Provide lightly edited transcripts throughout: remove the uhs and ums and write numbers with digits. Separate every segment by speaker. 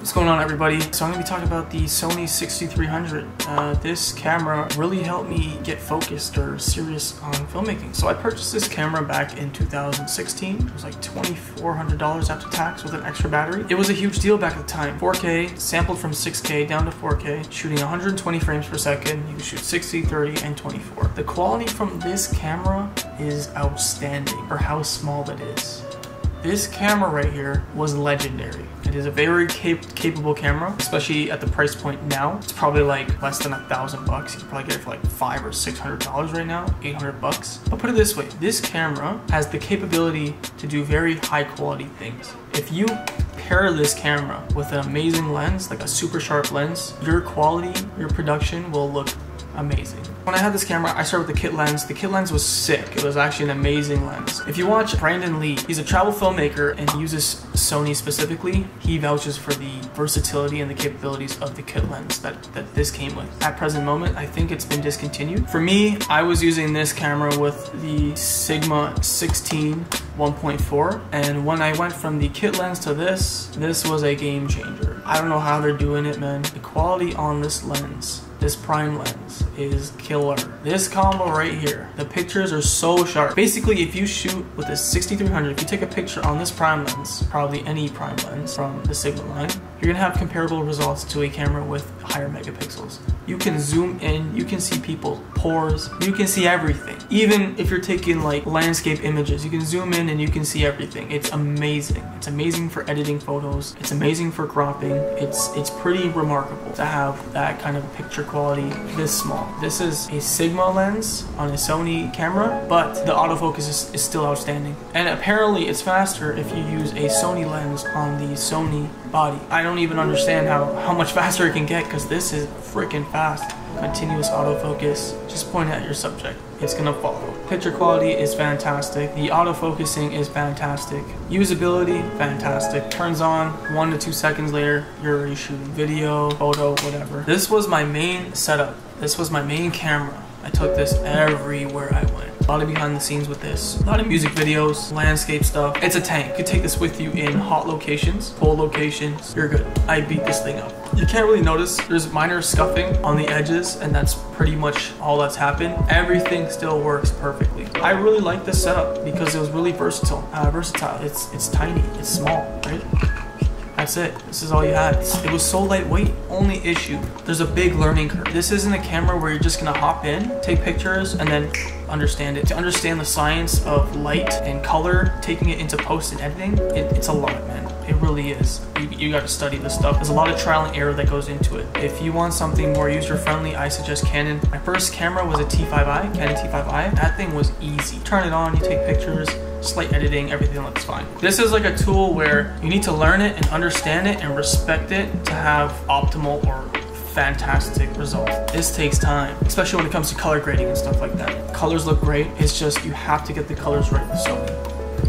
Speaker 1: What's going on, everybody? So I'm going to be talking about the Sony A6300. This camera really helped me get focused or serious on filmmaking. So I purchased this camera back in 2016. It was like $2,400 after tax with an extra battery. It was a huge deal back at the time. 4K, sampled from 6K down to 4K, shooting 120 frames per second. You can shoot 60, 30, and 24. The quality from this camera is outstanding for how small it is. This camera right here was legendary. It is a very capable camera, especially at the price point now. It's probably like less than $1,000. You can probably get it for like $500 or $600 right now, 800 bucks. But put it this way, this camera has the capability to do very high quality things. If you pair this camera with an amazing lens, like a super sharp lens, your quality, your production will look amazing. When I had this camera, I started with the kit lens. The kit lens was sick. It was actually an amazing lens. If you watch Brandon Lee, he's a travel filmmaker and he uses Sony specifically. He vouches for the versatility and the capabilities of the kit lens that this came with. At present moment, I think it's been discontinued. For me, I was using this camera with the Sigma 16 1.4, and when I went from the kit lens to this was a game changer. I don't know how they're doing it, man. The quality on this lens, this prime lens, is killer. This combo right here, the pictures are so sharp. Basically, if you shoot with this 6300, if you take a picture on this prime lens, probably any prime lens from the Sigma line, you're gonna have comparable results to a camera with higher megapixels. You can zoom in, you can see people's pores, you can see everything. Even if you're taking like landscape images, you can zoom in and you can see everything. It's amazing. It's amazing for editing photos. It's amazing for cropping. It's pretty remarkable to have that kind of picture quality this small. This is a Sigma lens on a Sony camera, but the autofocus is still outstanding. And apparently it's faster if you use a Sony lens on the Sony body. I don't even understand how much faster it can get, because this is freaking fast. Continuous autofocus, just point at your subject, it's gonna follow. Picture quality is fantastic. The autofocusing is fantastic. Usability, fantastic. Turns on 1 to 2 seconds later, you're already shooting video, photo, whatever. This was my main setup. This was my main camera. I took this everywhere I went. A lot of behind the scenes with this. A lot of music videos, landscape stuff. It's a tank. You could take this with you in hot locations, cold locations. You're good. I beat this thing up. You can't really notice. There's minor scuffing on the edges, and that's pretty much all that's happened. Everything still works perfectly. I really like this setup because it was really versatile. It's tiny. It's small, right? That's it. This is all you had. It was so lightweight. Only issue, there's a big learning curve. This isn't a camera where you're just gonna hop in, take pictures, and then understand it. To understand the science of light and color, taking it into post and editing, it's a lot, man. It really is. You got to study this stuff. There's a lot of trial and error that goes into it. If you want something more user-friendly, I suggest Canon. My first camera was a T5i, Canon T5i. That thing was easy. Turn it on, you take pictures, slight editing, everything looks fine. This is like a tool where you need to learn it and understand it and respect it to have optimal or fantastic results. This takes time, especially when it comes to color grading and stuff like that. Colors look great. It's just you have to get the colors right with Sony.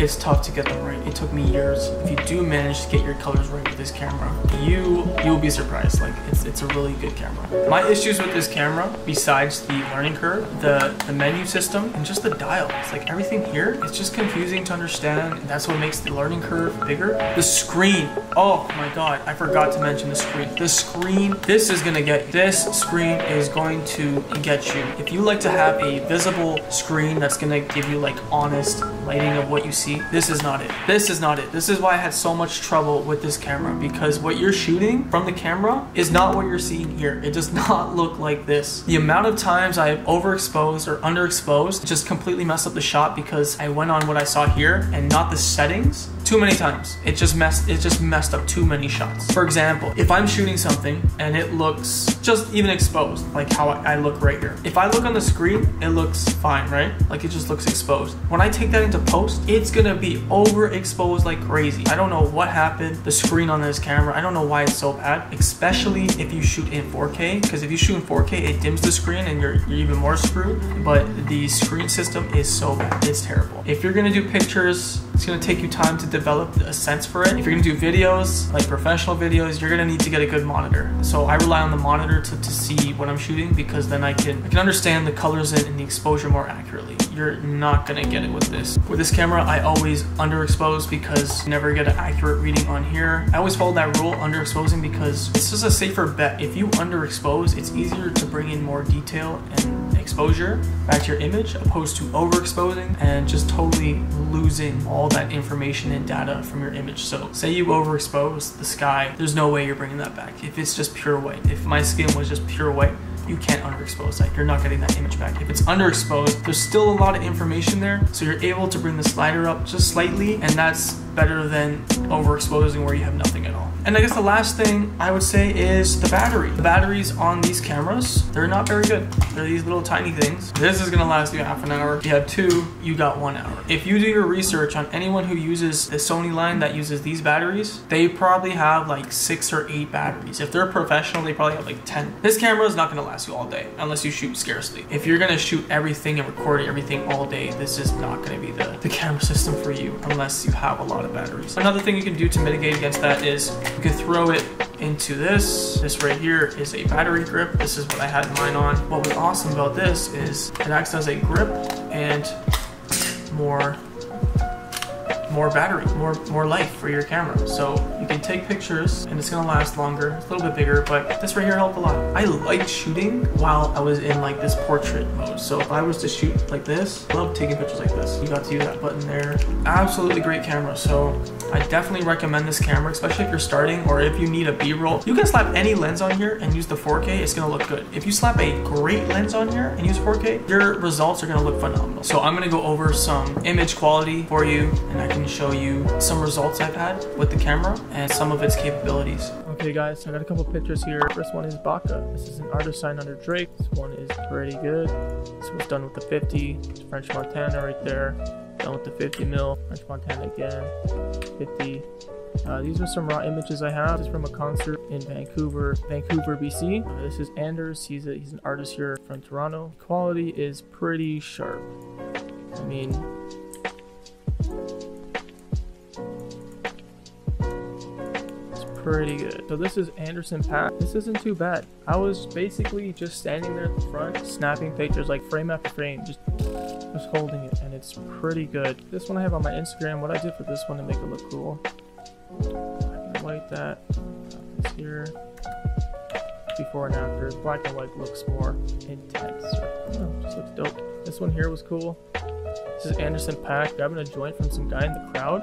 Speaker 1: It's tough to get them right. It took me years. If you do manage to get your colors right with this camera, you'll be surprised. Like it's a really good camera. My issues with this camera, besides the learning curve, the menu system, and just the dial. It's like everything here, it's just confusing to understand, and that's what makes the learning curve bigger. The screen. Oh my god, I forgot to mention the screen. The screen, this is gonna get you. This screen is going to get you. If you like to have a visible screen that's gonna give you like honest lighting of what you see, this is not it. This is not it. This is why I had so much trouble with this camera, because what you're shooting from the camera is not what you're seeing here. It does not look like this. The amount of times I have overexposed or underexposed just completely messed up the shot because I went on what I saw here and not the settings. Too many times. It just messed up too many shots. For example, if I'm shooting something and it looks just even exposed, like how I look right here. If I look on the screen, it looks fine, right? Like it just looks exposed. When I take that into post, it's gonna be overexposed like crazy. I don't know what happened. The screen on this camera, I don't know why it's so bad, especially if you shoot in 4K, because if you shoot in 4K, it dims the screen and you're even more screwed. But the screen system is so bad. It's terrible. If you're gonna do pictures, it's gonna take you time to develop a sense for it. If you're gonna do videos, like professional videos, you're gonna need to get a good monitor. So I rely on the monitor to see what I'm shooting, because then I can understand the colors and the exposure more accurately. you're not gonna get it with this. With this camera, I always underexpose because you never get an accurate reading on here. I always follow that rule, underexposing, because it's just a safer bet. If you underexpose, it's easier to bring in more detail and exposure back to your image, opposed to overexposing and just totally losing all that information and data from your image. So say you overexpose the sky, there's no way you're bringing that back. If it's just pure white, if my skin was just pure white, you can't underexpose that. You're not getting that image back. If it's underexposed, there's still a lot of information there, so you're able to bring the slider up just slightly, and that's better than overexposing where you have nothing at all. And I guess the last thing I would say is the battery. The batteries on these cameras, they're not very good. They're these little tiny things. This is gonna last you half an hour. If you have 2, you got 1 hour. If you do your research on anyone who uses the Sony line that uses these batteries, they probably have like 6 or 8 batteries. If they're professional, they probably have like 10. This camera is not gonna last you all day unless you shoot scarcely. If you're gonna shoot everything and record everything all day, this is not gonna be the camera system for you unless you have a lot of batteries. Another thing you can do to mitigate against that is you can throw it into this. This right here is a battery grip. This is what I had mine on. What was awesome about this is it acts as a grip and more battery, more life for your camera. So you can take pictures and it's gonna last longer. It's a little bit bigger, but this right here helped a lot. I liked shooting while I was in like this portrait mode. So if I was to shoot like this, I love taking pictures like this. You got to use that button there. Absolutely great camera. So I definitely recommend this camera, especially if you're starting or if you need a B-roll. You can slap any lens on here and use the 4K, it's gonna look good. If you slap a great lens on here and use 4K, your results are gonna look phenomenal. So I'm gonna go over some image quality for you, and I can show you some results I've had with the camera and some of its capabilities. Okay guys, so I got a couple pictures here. First one is Baka. This is an artist signed under Drake. This one is pretty good. This was done with the 50. It's French Montana right there. Done with the 50 mil. French Montana again. 50. These are some raw images I have. This is from a concert in Vancouver, BC. This is Anders. He's an artist here from Toronto. Quality is pretty sharp. I mean, pretty good. So this is Anderson Pack. This isn't too bad. I was basically just standing there at the front, snapping pictures like frame after frame, just holding it, and it's pretty good. This one I have on my Instagram. What I did for this one to make it look cool, black and white that. This here, before and after. Black and white looks more intense. Just looks dope. This one here was cool. This is Anderson Pack grabbing a joint from some guy in the crowd.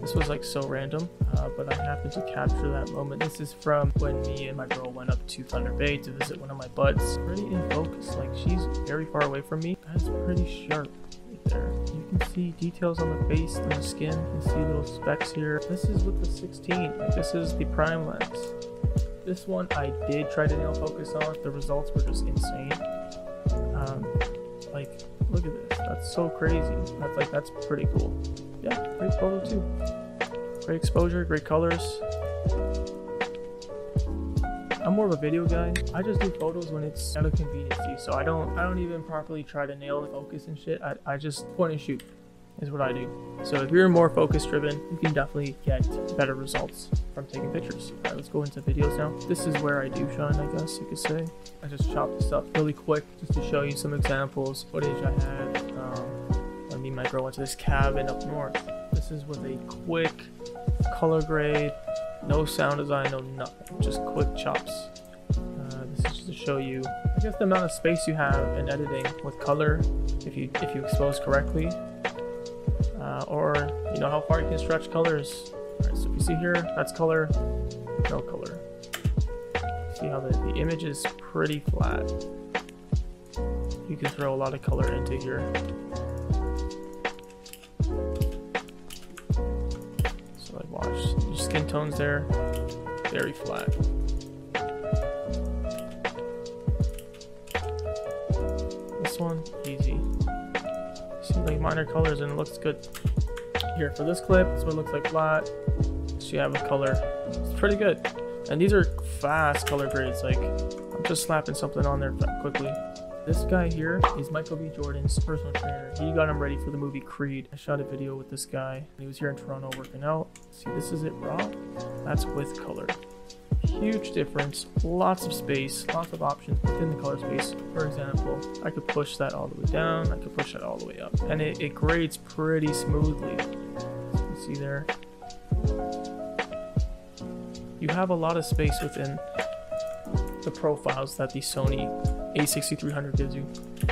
Speaker 1: This was like so random, but I happened to capture that moment. This is from when me and my girl went up to Thunder Bay to visit one of my buds. Pretty in focus, like she's very far away from me. That's pretty sharp right there. You can see details on the face, on the skin. You can see little specks here. This is with the 16, like this is the prime lens. This one I did try to nail focus on. The results were just insane. Like, look at this, that's so crazy. That's pretty cool. Yeah, great photo too. Great exposure, great colors. I'm more of a video guy. I just do photos when it's out of conveniency. So I don't even properly try to nail the focus and shit. I just point and shoot is what I do. So if you're more focus driven, you can definitely get better results from taking pictures. All right, let's go into videos now. This is where I do shine, I guess you could say. I just chopped this up really quick just to show you some examples, footage I had. When me and my girl went to this cabin up north. This is with a quick color grade, no sound design, no nothing, just quick chops. This is just to show you, I guess, the amount of space you have in editing with color if you expose correctly, or you know how far you can stretch colors. All right, so if you see here, that's color, no color. See how the image is pretty flat. You can throw a lot of color into here. So like, watch, your skin tones there, very flat. This one, easy. See like minor colors and it looks good. Here for this clip, this one looks like flat. So you have a color, it's pretty good. And these are fast color grades, like I'm just slapping something on there quickly. This guy here is Michael B. Jordan's personal trainer. He got him ready for the movie Creed. I shot a video with this guy. He was here in Toronto working out. See, this is it raw. That's with color. huge difference, lots of space, lots of options within the color space. For example, I could push that all the way down, I could push that all the way up, and it grades pretty smoothly. As you can see there, you have a lot of space within the profiles that the Sony A6300 gives you.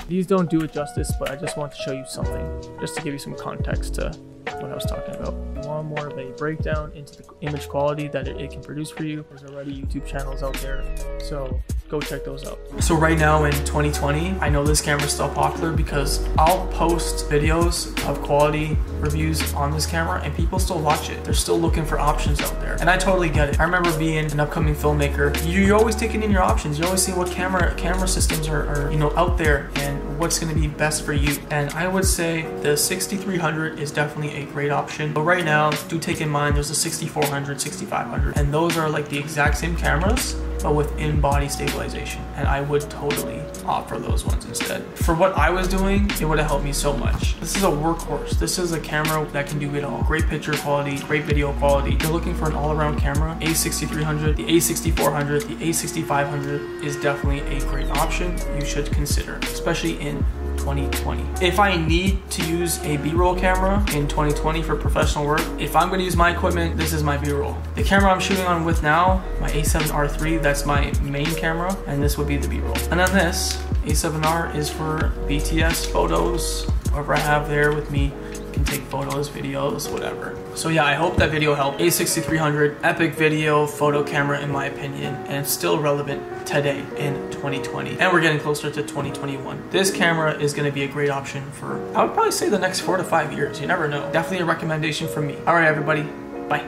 Speaker 1: These don't do it justice, but I just want to show you something, just to give you some context to what I was talking about. If you want more of a breakdown into the image quality that it can produce for you, there's already YouTube channels out there, so go check those out. So right now in 2020, I know this camera is still popular because I'll post videos of quality reviews on this camera and people still watch it. They're still looking for options out there. And I totally get it. I remember being an upcoming filmmaker, you're always taking in your options. You're always seeing what camera systems are out there and what's gonna be best for you. And I would say the 6300 is definitely a great option. But right now, do take in mind there's a 6400, 6500, and those are like the exact same cameras, but with in-body stabilization, and I would totally opt for those ones instead. For what I was doing, it would have helped me so much. This is a workhorse. This is a camera that can do it all. Great picture quality, great video quality. If you're looking for an all-around camera, A6300, the A6400, the A6500 is definitely a great option you should consider, especially in 2020. If I need to use a B-roll camera in 2020 for professional work, if I'm going to use my equipment, this is my B-roll. The camera I'm shooting on with now, my A7R3, that's my main camera, and this would be the B-roll. And then this A7R is for BTS photos. Whoever I have there with me can take photos, videos, whatever. So yeah, I hope that video helped. A6300, epic video photo camera in my opinion, and it's still relevant today in 2020. And we're getting closer to 2021. This camera is gonna be a great option for, I would probably say, the next 4 to 5 years. You never know. Definitely a recommendation from me. All right, everybody, bye.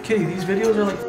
Speaker 1: Kitty, these videos are like